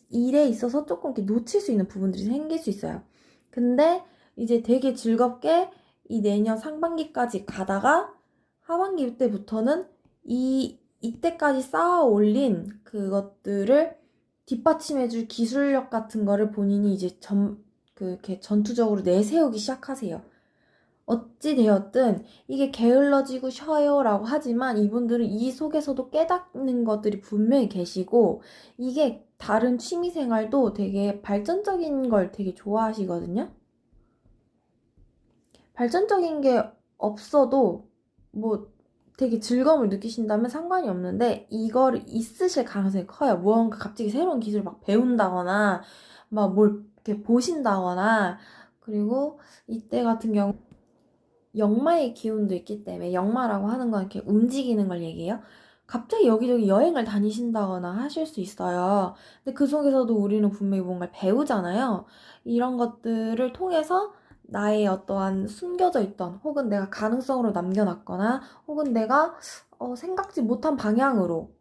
일에 있어서 조금 이렇게 놓칠 수 있는 부분들이 생길 수 있어요. 근데 이제 되게 즐겁게 이 내년 상반기까지 가다가 하반기 때부터는 이때까지 쌓아 올린 그것들을 뒷받침해줄 기술력 같은 거를 본인이 이제 이렇게 전투적으로 내세우기 시작하세요. 어찌 되었든 이게 게을러지고 쉬어요라고 하지만 이분들은 이 속에서도 깨닫는 것들이 분명히 계시고 이게 다른 취미 생활도 되게 발전적인 걸 되게 좋아하시거든요. 발전적인 게 없어도 뭐 되게 즐거움을 느끼신다면 상관이 없는데 이거를 있으실 가능성이 커요. 무언가 갑자기 새로운 기술을 막 배운다거나 막 뭘 이렇게 보신다거나 그리고 이때 같은 경우 역마의 기운도 있기 때문에 역마라고 하는 건 이렇게 움직이는 걸 얘기해요. 갑자기 여기저기 여행을 다니신다거나 하실 수 있어요. 근데 그 속에서도 우리는 분명히 뭔가를 배우잖아요. 이런 것들을 통해서 나의 어떠한 숨겨져 있던 혹은 내가 가능성으로 남겨놨거나 혹은 내가 생각지 못한 방향으로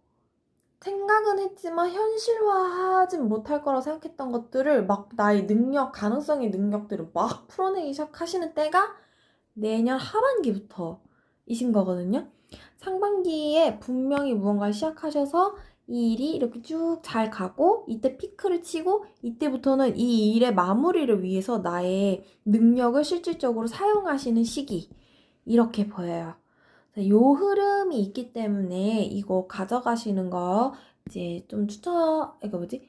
생각은 했지만 현실화하진 못할 거라고 생각했던 것들을 막 나의 능력, 가능성의 능력들을 막 풀어내기 시작하시는 때가 내년 하반기부터이신 거거든요. 상반기에 분명히 무언가를 시작하셔서 이 일이 이렇게 쭉 잘 가고 이때 피크를 치고 이때부터는 이 일의 마무리를 위해서 나의 능력을 실질적으로 사용하시는 시기 이렇게 보여요. 요 흐름이 있기 때문에 이거 가져가시는 거 이제 좀 이거 뭐지?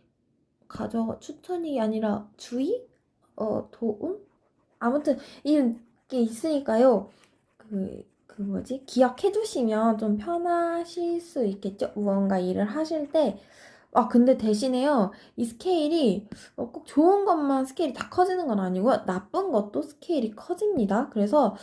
추천이 아니라 주의? 도움? 아무튼 이게 있으니까요. 뭐지? 기억해 두시면 좀 편하실 수 있겠죠? 무언가 일을 하실 때. 근데 대신에요. 이 스케일이 꼭 좋은 것만 스케일이 다 커지는 건 아니고요. 나쁜 것도 스케일이 커집니다. 그래서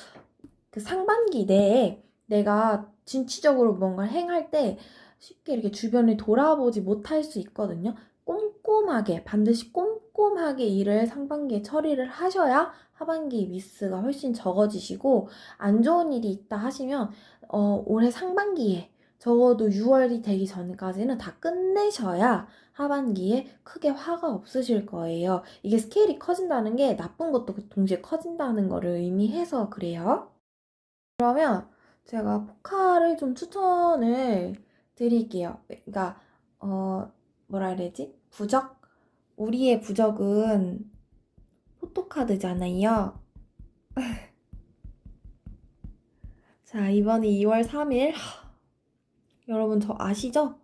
그 상반기 내에 내가 진취적으로 뭔가를 행할 때 쉽게 이렇게 주변을 돌아보지 못할 수 있거든요. 꼼꼼하게, 반드시 꼼꼼하게 일을 상반기에 처리를 하셔야 하반기 미스가 훨씬 적어지시고, 안 좋은 일이 있다 하시면, 올해 상반기에 적어도 6월이 되기 전까지는 다 끝내셔야 하반기에 크게 화가 없으실 거예요. 이게 스케일이 커진다는 게 나쁜 것도 동시에 커진다는 거를 의미해서 그래요. 그러면 제가 포카를 좀 추천을 드릴게요. 그러니까 뭐라 해야 되지? 부적? 우리의 부적은 포토카드잖아요. 자, 이번에 2월 3일. 여러분 저 아시죠?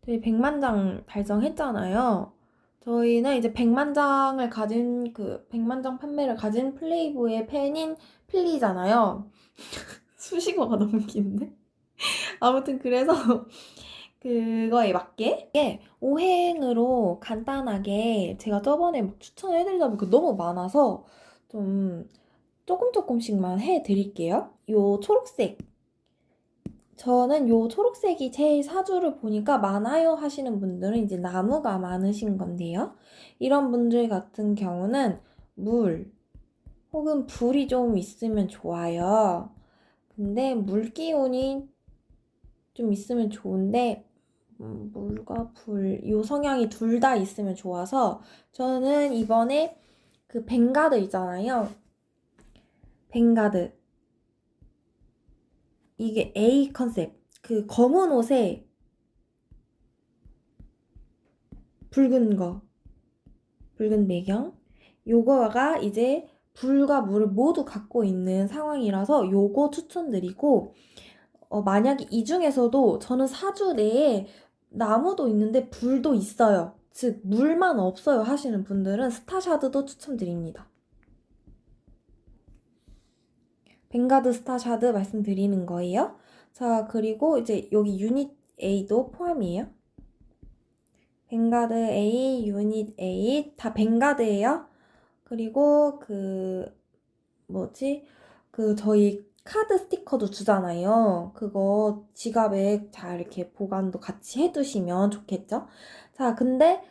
저희 100만 장 달성했잖아요. 저희는 이제 100만 장을 가진 100만 장 판매를 가진 플레이보이의 팬인 필리잖아요. 수식어가 너무 긴데? 아무튼 그래서 그거에 맞게 이게 5행으로 간단하게 제가 저번에 막 추천해드리다 보니까 너무 많아서 좀 조금씩만 해드릴게요. 요 초록색, 저는 요 초록색이 제일 사주를 보니까 많아요 하시는 분들은 이제 나무가 많으신 건데요. 이런 분들 같은 경우는 물 혹은 불이 좀 있으면 좋아요. 근데 물 기운이 좀 있으면 좋은데 물과 불, 요 성향이 둘 다 있으면 좋아서 저는 이번에 그 벵가드 있잖아요. 벵가드. 이게 A 컨셉. 그 검은 옷에 붉은 거, 붉은 배경. 요거가 이제 불과 물을 모두 갖고 있는 상황이라서 요거 추천드리고, 만약에 이 중에서도 저는 사주 내에 나무도 있는데 불도 있어요. 즉, 물만 없어요 하시는 분들은 스타샤드도 추천드립니다. 벵가드 스타샤드 말씀드리는 거예요. 자, 그리고 이제 여기 유닛 A도 포함이에요. 벵가드 A, 유닛 A 다 벵가드예요. 그리고 저희 카드 스티커도 주잖아요. 그거 지갑에 잘 이렇게 보관도 같이 해두시면 좋겠죠? 자, 근데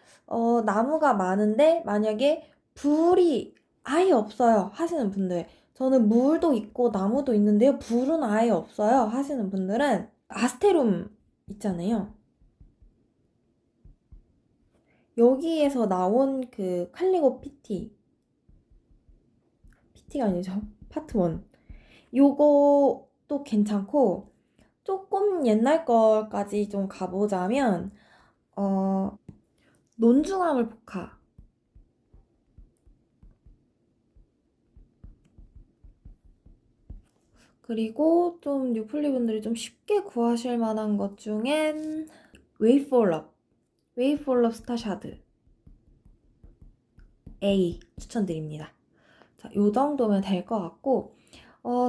나무가 많은데 만약에 불이 아예 없어요 하시는 분들, 저는 물도 있고 나무도 있는데요 불은 아예 없어요 하시는 분들은 아스테룸 있잖아요. 여기에서 나온 그 칼리고 PT가 아니죠. 파트 1. 요것도 괜찮고, 조금 옛날 거까지 좀 가보자면, 논중화물 포카. 그리고 좀 뉴플리 분들이 좀 쉽게 구하실 만한 것 중엔 웨이폴럽 스타샤드 A 추천드립니다. 자, 요 정도면 될 것 같고,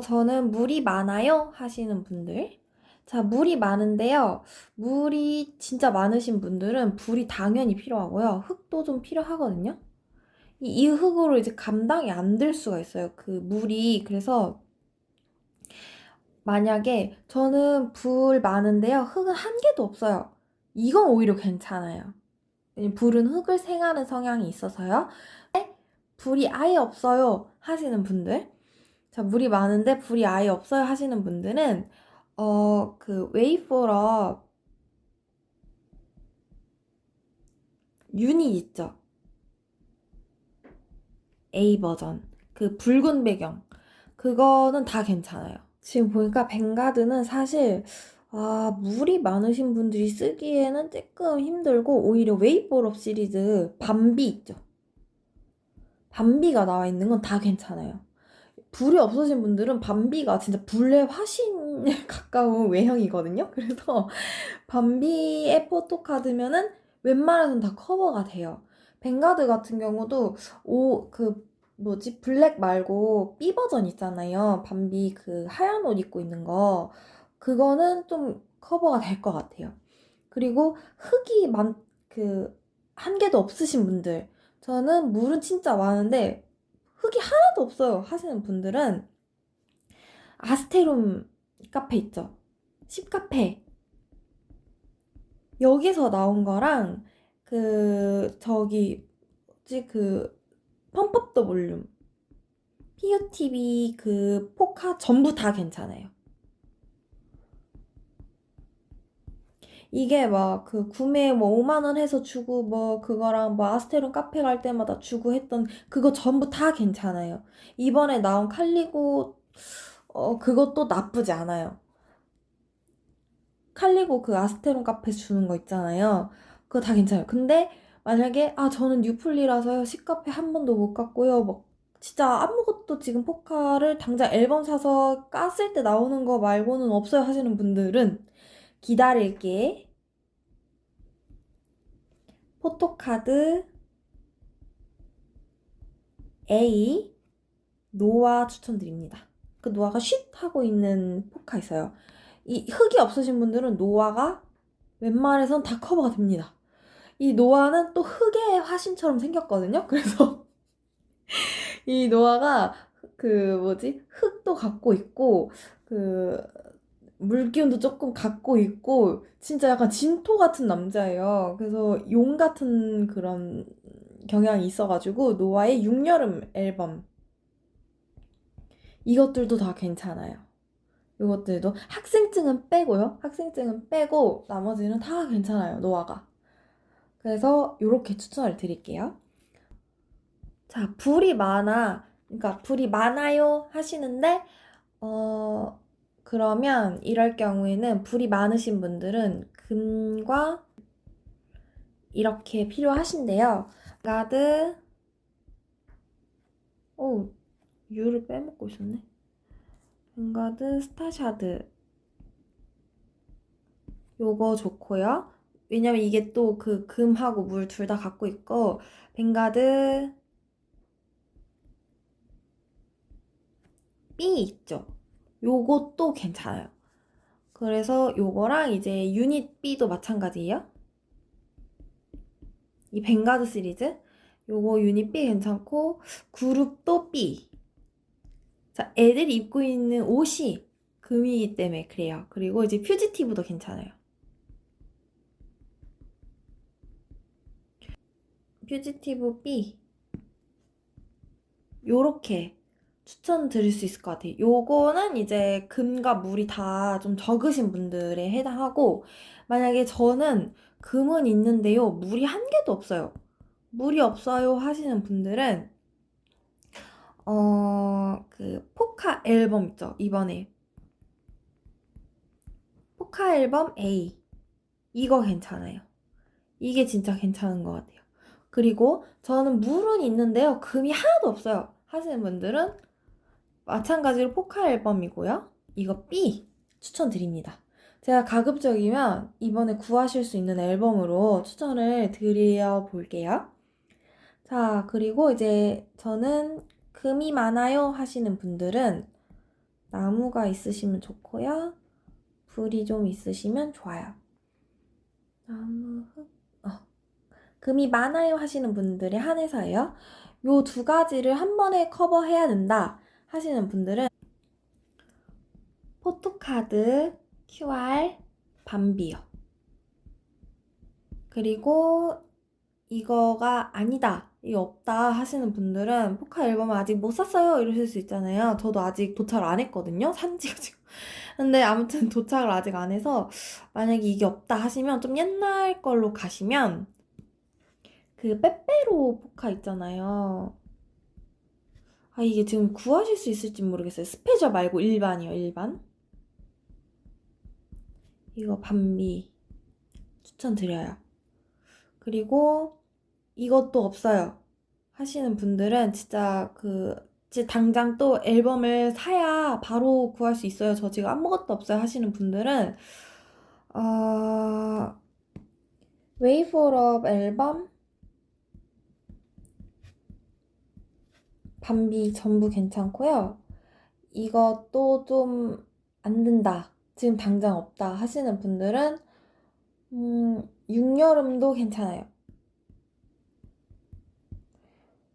저는 물이 많아요 하시는 분들. 자, 물이 많은데요. 물이 진짜 많으신 분들은 불이 당연히 필요하고요. 흙도 좀 필요하거든요. 이 흙으로 이제 감당이 안 될 수가 있어요. 그 물이. 그래서 만약에 저는 불 많은데요. 흙은 한 개도 없어요. 이건 오히려 괜찮아요. 왜냐면 불은 흙을 생하는 성향이 있어서요. 불이 아예 없어요 하시는 분들. 자, 물이 많은데 불이 아예 없어요 하시는 분들은 그 웨이포러 유닛 있죠? A 버전. 그 붉은 배경. 그거는 다 괜찮아요. 지금 보니까 벵가드는 사실 물이 많으신 분들이 쓰기에는 조금 힘들고 오히려 웨이포러 시리즈 밤비 있죠? 밤비가 나와 있는 건 다 괜찮아요. 불이 없으신 분들은 밤비가 진짜 불의 화신에 가까운 외형이거든요. 그래서 밤비의 포토카드면은 웬만해서는 다 커버가 돼요. 벵가드 같은 경우도 블랙 말고 B 버전 있잖아요. 밤비 그 하얀 옷 입고 있는 거. 그거는 좀 커버가 될 것 같아요. 그리고 한 개도 없으신 분들. 저는 물은 진짜 많은데 흙이 하나도 없어요 하시는 분들은 아스테룸 카페 있죠? 10카페. 여기서 나온 거랑 펌프업 더 볼륨 PUTV 그 포카 전부 다 괜찮아요. 이게 막 그 구매 뭐 5만 원 해서 주고 뭐 그거랑 뭐 아스테론 카페 갈 때마다 주고 했던 그거 전부 다 괜찮아요. 이번에 나온 칼리고 그것도 나쁘지 않아요. 칼리고 그 아스테론 카페 주는 거 있잖아요. 그거 다 괜찮아요. 근데 만약에 저는 뉴플리라서요. 시카페 한 번도 못 갔고요. 막 진짜 아무것도 지금 포카를 당장 앨범 사서 깠을 때 나오는 거 말고는 없어요 하시는 분들은 기다릴게. 포토카드 A 노아 추천드립니다. 그 노아가 쉿 하고 있는 포카 있어요. 이 흙이 없으신 분들은 노아가 웬만해선 다 커버가 됩니다. 이 노아는 또 흙의 화신처럼 생겼거든요. 그래서 이 노아가 그 뭐지? 흙도 갖고 있고 그 물기운도 조금 갖고 있고 진짜 약간 진토 같은 남자예요. 그래서 용 같은 그런 경향이 있어가지고 노아의 6여름 앨범 이것들도 다 괜찮아요. 이것들도 학생증은 빼고요. 학생증은 빼고 나머지는 다 괜찮아요. 노아가. 그래서 이렇게 추천을 드릴게요. 자, 불이 많아. 그러니까 불이 많아요 하시는데 그러면 이럴 경우에는 불이 많으신 분들은 금과 이렇게 필요하신데요. 가드 오, 유를 빼먹고 있었네. 뱅가드 스타샤드 요거 좋고요. 왜냐면 이게 또 그 금하고 물 둘 다 갖고 있고 뱅가드 B 있죠. 요것도 괜찮아요. 그래서 요거랑 이제 유닛 B도 마찬가지예요. 이 뱅가드 시리즈 요거 유닛 B 괜찮고 그룹도 B. 자, 애들이 입고 있는 옷이 금이기 때문에 그래요. 그리고 이제 퓨지티브도 괜찮아요. 퓨지티브 B 요렇게 추천드릴 수 있을 것 같아요. 요거는 이제 금과 물이 다 좀 적으신 분들에 해당하고 만약에 저는 금은 있는데요. 물이 한 개도 없어요. 물이 없어요 하시는 분들은 그 포카 앨범 있죠. 이번에 포카 앨범 A 이거 괜찮아요. 이게 진짜 괜찮은 것 같아요. 그리고 저는 물은 있는데요. 금이 하나도 없어요 하시는 분들은 마찬가지로 포카 앨범이고요. 이거 B 추천드립니다. 제가 가급적이면 이번에 구하실 수 있는 앨범으로 추천을 드려 볼게요. 자, 그리고 이제 저는 금이 많아요 하시는 분들은 나무가 있으시면 좋고요. 불이 좀 있으시면 좋아요. 나무, 흙, 금이 많아요 하시는 분들에 한해서예요. 요 두 가지를 한 번에 커버해야 된다 하시는 분들은 포토카드, QR, 밤비요. 그리고 이거가 아니다, 이거 없다 하시는 분들은 포카 앨범을 아직 못 샀어요 이러실 수 있잖아요. 저도 아직 도착을 안 했거든요. 산지가 지금. 근데 아무튼 도착을 아직 안 해서 만약에 이게 없다 하시면 좀 옛날 걸로 가시면 그 빼빼로 포카 있잖아요. 이게 지금 구하실 수 있을지 모르겠어요. 스페셜 말고 일반이요, 일반. 이거 밤비 추천드려요. 그리고 이것도 없어요 하시는 분들은 진짜 당장 또 앨범을 사야 바로 구할 수 있어요. 저 지금 아무것도 없어요 하시는 분들은 Way for Love 앨범 밤비 전부 괜찮고요. 이것도 좀 안 된다, 지금 당장 없다 하시는 분들은 6여름도 괜찮아요.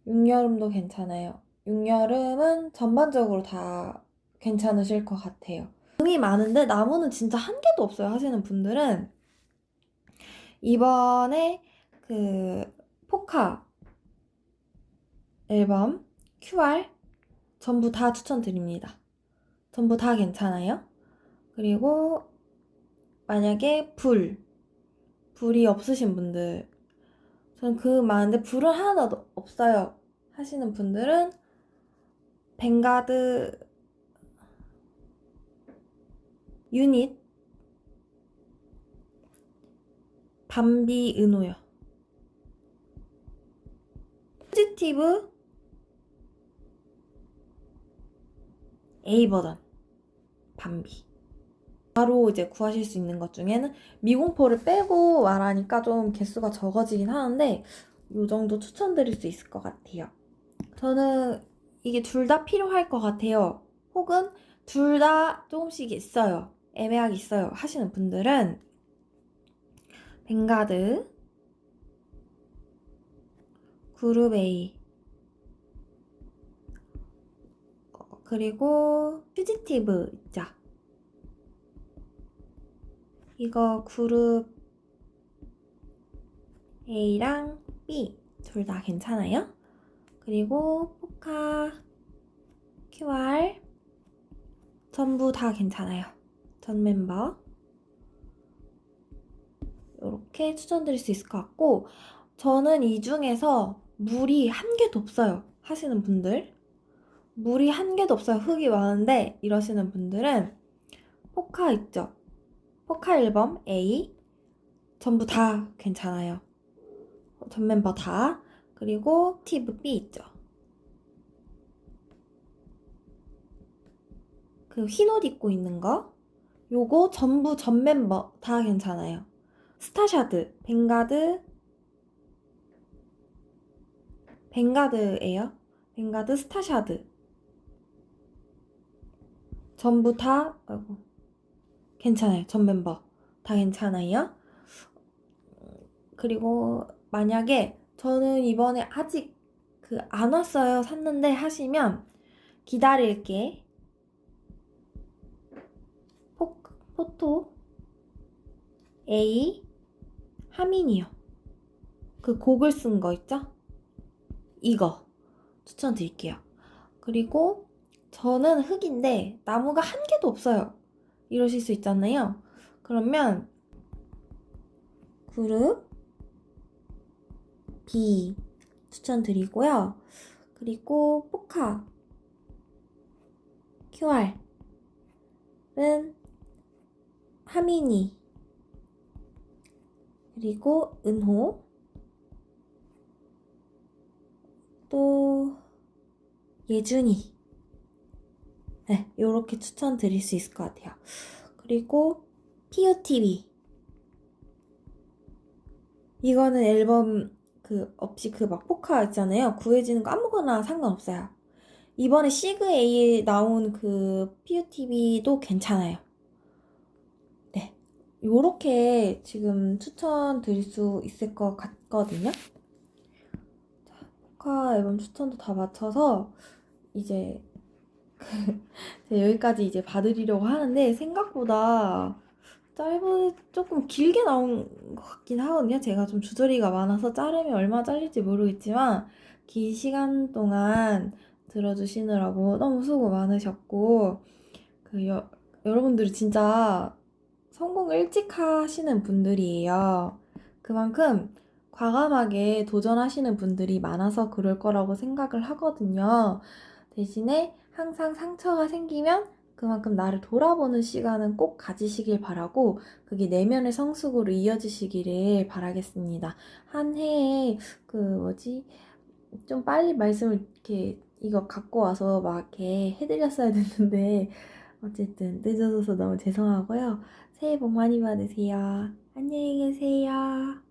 6여름도 괜찮아요. 6여름은 전반적으로 다 괜찮으실 것 같아요. 금이 많은데 나무는 진짜 한 개도 없어요 하시는 분들은 이번에 그 포카 앨범 QR 전부 다 추천드립니다. 전부 다 괜찮아요. 그리고 만약에 불 불이 없으신 분들, 저는 그 많은데 불은 하나도 없어요 하시는 분들은 벵가드 유닛 밤비 은호요. 포지티브 A 버전 밤비. 바로 이제 구하실 수 있는 것 중에는 미공포를 빼고 말하니까 좀 개수가 적어지긴 하는데 이 정도 추천드릴 수 있을 것 같아요. 저는 이게 둘 다 필요할 것 같아요. 혹은 둘 다 조금씩 있어요. 애매하게 있어요 하시는 분들은 벵가드 그룹 A 그리고 퓨지티브 있죠. 이거 그룹 A랑 B 둘 다 괜찮아요. 그리고 포카, QR 전부 다 괜찮아요. 전 멤버 이렇게 추천드릴 수 있을 것 같고 저는 이 중에서 물이 한 개도 없어요 하시는 분들, 물이 한 개도 없어요 흙이 많은데 이러시는 분들은 포카 있죠. 포카 앨범 A 전부 다 괜찮아요. 전 멤버 다. 그리고 티브 B 있죠. 그 흰 옷 입고 있는 거 요거 전부 전 멤버 다 괜찮아요. 스타샤드 벵가드예요. 벵가드 스타샤드 전부 다 아이고, 괜찮아요. 전 멤버 다 괜찮아요. 그리고 만약에 저는 이번에 아직 그 안 왔어요 샀는데 하시면 기다릴게. 포토 A 하민이요. 그 곡을 쓴 거 있죠? 이거 추천드릴게요. 그리고 저는 흙인데 나무가 한 개도 없어요 이러실 수 있잖아요. 그러면 그룹 B 추천드리고요. 그리고 포카 QR은 하민이 그리고 은호 또 예준이 네, 요렇게 추천드릴 수 있을 것 같아요. 그리고 POTV 이거는 앨범 그 없이 그 막 포카 있잖아요. 구해지는 거 아무거나 상관없어요. 이번에 시그 A에 나온 그 POTV도 괜찮아요. 네, 요렇게 지금 추천드릴 수 있을 것 같거든요. 자, 포카 앨범 추천도 다 마쳐서 이제 제가 여기까지 이제 봐드리려고 하는데 생각보다 조금 길게 나온 것 같긴 하거든요. 제가 좀 주저리가 많아서 자르면 얼마 잘릴지 모르겠지만 긴 시간 동안 들어주시느라고 너무 수고 많으셨고 여러분들이 진짜 성공을 일찍 하시는 분들이에요. 그만큼 과감하게 도전하시는 분들이 많아서 그럴 거라고 생각을 하거든요. 대신에 항상 상처가 생기면 그만큼 나를 돌아보는 시간은 꼭 가지시길 바라고 그게 내면의 성숙으로 이어지시기를 바라겠습니다. 한 해에 그 뭐지 좀 빨리 말씀을 이렇게 이거 갖고 와서 막 이렇게 해드렸어야 됐는데 어쨌든 늦어져서 너무 죄송하고요. 새해 복 많이 받으세요. 안녕히 계세요.